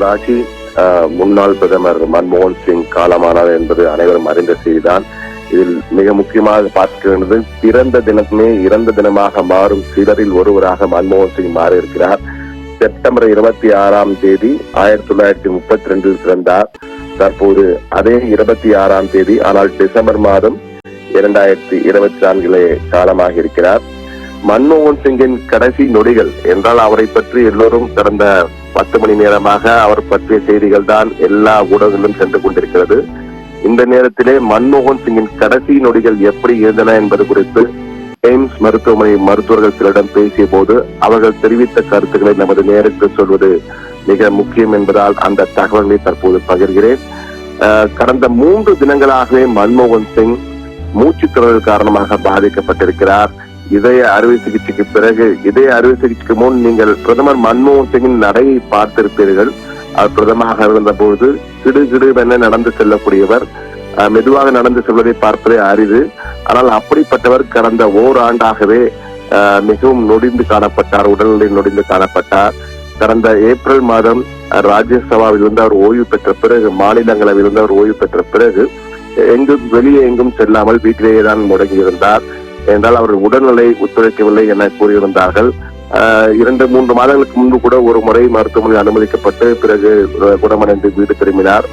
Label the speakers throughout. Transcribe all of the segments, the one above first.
Speaker 1: ராஜி முன்னாள் பிரதமர் மன்மோகன் சிங் காலமானார் என்பது அனைவரும் அறிந்த செய்திதான். இதில் மிக முக்கியமாக பார்க்கிறது, பிறந்த தினமே இறந்த தினமாக மாறும் சிலரில் ஒருவராக மன்மோகன் சிங் மாறியிருக்கிறார். செப்டம்பர் 26ஆம் தேதி 1932 பிறந்தார். தற்போது அதே 26ஆம் தேதி, ஆனால் டிசம்பர் மாதம் 2024 காலமாக இருக்கிறார். மன்மோகன் சிங்கின் கடைசி நொடிகள் என்றால் அவரை பற்றி எல்லோரும் கடந்த 10 மணி நேரமாக அவர் பற்றிய செய்திகள் தான் எல்லா ஊடகங்களிலும் சென்று கொண்டிருக்கிறது. இந்த நேரத்திலே மன்மோகன் சிங்கின் கடைசி நொடிகள் எப்படி இருந்தன என்பது குறித்து எய்ம்ஸ் மருத்துவமனை மருத்துவர்கள் சிலரிடம் பேசிய போது அவர்கள் தெரிவித்த கருத்துக்களை நமது நேருக்கு சொல்வது மிக முக்கியம் என்பதால் அந்த தகவல்களை தற்போது பகிர்கிறேன். கடந்த 3 தினங்களாகவே மன்மோகன் சிங் மூச்சுத்திணறல் காரணமாக பாதிக்கப்பட்டிருக்கிறார். இதய அறுவை சிகிச்சைக்கு பிறகு, இதய அறுவை சிகிச்சைக்கு முன் நீங்கள் பிரதமர் மன்மோகன் சிங்கின் நடையை பார்த்திருப்பீர்கள். அவர் பிரதமராக இருந்த பொழுது கிடுகிடுவென நடந்து செல்லக்கூடியவர், மெதுவாக நடந்து செல்வதை பார்ப்பதே அரிது. ஆனால் அப்படிப்பட்டவர் கடந்த ஓராண்டாகவே மிகவும் நொடிந்து காணப்பட்டார், உடல்நிலை நொடிந்து காணப்பட்டார். கடந்த ஏப்ரல் மாதம் ராஜ்யசபாவில் இருந்து அவர் ஓய்வு பெற்ற பிறகு, மாநிலங்களவையில் இருந்து அவர் ஓய்வு பெற்ற பிறகு வெளியே எங்கும் செல்லாமல் வீட்டிலேயே தான் முடங்கியிருந்தார். என்றால் அவர் உடல்நிலை ஒத்துழைக்கவில்லை என கூறியிருந்தார்கள். 2-3 மாதங்களுக்கு முன்பு கூட ஒரு முறை மருத்துவமனையில் அனுமதிக்கப்பட்டு பிறகு குணமடைந்து வீடு திரும்பினார்.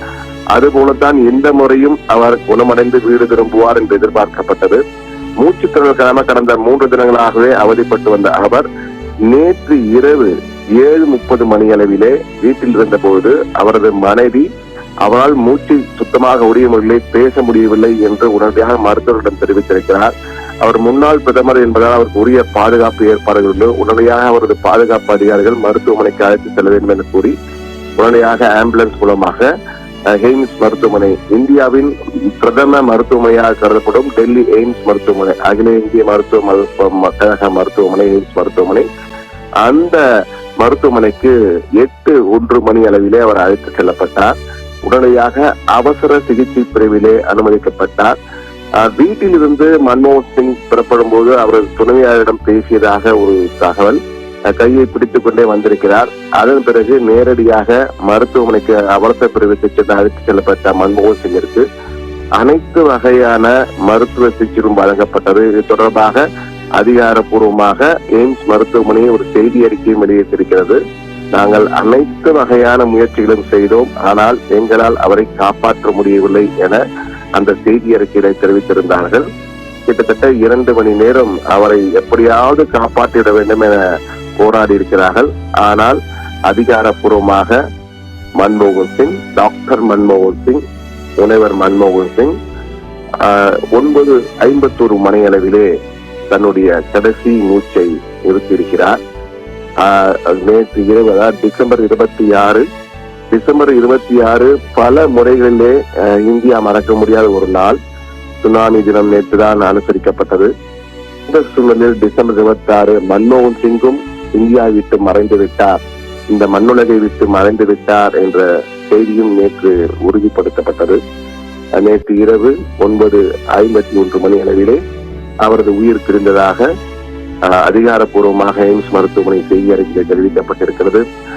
Speaker 1: அதுபோலத்தான் இந்த முறையும் அவர் குணமடைந்து வீடு திரும்புவார் என்று எதிர்பார்க்கப்பட்டது. மூச்சுத்திணறல் காரணமாக கடந்த 3 தினங்களாகவே அவதிப்பட்டு வந்த அவர் நேற்று இரவு 7:30 மணி அளவிலே வீட்டில் இருந்த போது அவரது மனைவி அவரால் மூச்சு சுத்தமாக முடியவில்லை, பேச முடியவில்லை என்று உடனடியாக மருத்துவரிடம் தெரிவித்திருக்கிறார். அவர் முன்னாள் பிரதமர் என்பதால் அவருக்கு உரிய பாதுகாப்பு ஏற்பாடுகள் உடனடியாக அவரது பாதுகாப்பு அதிகாரிகள் மருத்துவமனைக்கு அழைத்து செல்ல வேண்டும் என கூறி உடனடியாக ஆம்புலன்ஸ் மூலமாக எய்ம்ஸ் மருத்துவமனை, இந்தியாவின் பிரதம மருத்துவமனையாக கருதப்படும் டெல்லி எய்ம்ஸ் மருத்துவமனை, அகில இந்திய கழக மருத்துவமனை, எய்ம்ஸ் மருத்துவமனை, அந்த மருத்துவமனைக்கு 8:01 மணி அளவிலே அவர் அழைத்து செல்லப்பட்டார். உடனடியாக அவசர சிகிச்சை பிரிவிலே அனுமதிக்கப்பட்டார். வீட்டில் இருந்து மன்மோகன் சிங் புறப்படும் போது அவரது துணைவியாரிடம் பேசியதாக ஒரு தகவல், கையை பிடித்துக் கொண்டே வந்திருக்கிறார். அதன் பிறகு நேரடியாக மருத்துவமனைக்கு அவசர பிரிவுக்கு சென்று அழைத்து செல்லப்பட்ட மன்மோகன் சிங்கிற்கு அனைத்து வகையான மருத்துவ சிகிச்சையும் வழங்கப்பட்டது. இது தொடர்பாக அதிகாரப்பூர்வமாக எய்ம்ஸ் மருத்துவமனை ஒரு செய்தி அறிக்கையும் வெளியிட்டிருக்கிறது. நாங்கள் அனைத்து வகையான முயற்சிகளும் செய்தோம், ஆனால் எங்களால் அவரை காப்பாற்ற முடியவில்லை என அந்த செய்தி அறிக்கையை தெரிவித்திருந்தார்கள். கிட்டத்தட்ட 2 மணி நேரம் அவரை எப்படியாவது காப்பாற்றிட வேண்டும் என போராடி இருக்கிறார்கள். ஆனால் அதிகாரப்பூர்வமாக மன்மோகன் சிங், டாக்டர் மன்மோகன் சிங், முனைவர் மன்மோகன் சிங் 9:51 மணி அளவிலே தன்னுடைய கடைசி மூச்சை நிறுத்தியிருக்கிறார். நேற்று இரவு, அதாவது டிசம்பர் 26 பல முறைகளிலே இந்தியா மறக்க முடியாத ஒரு நாள். சுனாமி தினம் நேற்று தான் அனுசரிக்கப்பட்டது. இந்த சூழ்நிலையில் டிசம்பர் 26 மன்மோகன் சிங்கும் இந்தியாவை விட்டு மறைந்து விட்டார், இந்த மண்ணுலகை விட்டு மறைந்து விட்டார் என்ற செய்தியும் நேற்று உறுதிப்படுத்தப்பட்டது. நேற்று இரவு 9:51 மணி அளவிலே அவரது உயிர் பிரிந்ததாக அதிகாரப்பூர்வமாக எய்ம்ஸ் மருத்துவமனை செய்தி அறிக்கையில் தெரிவிக்கப்பட்டிருக்கிறது.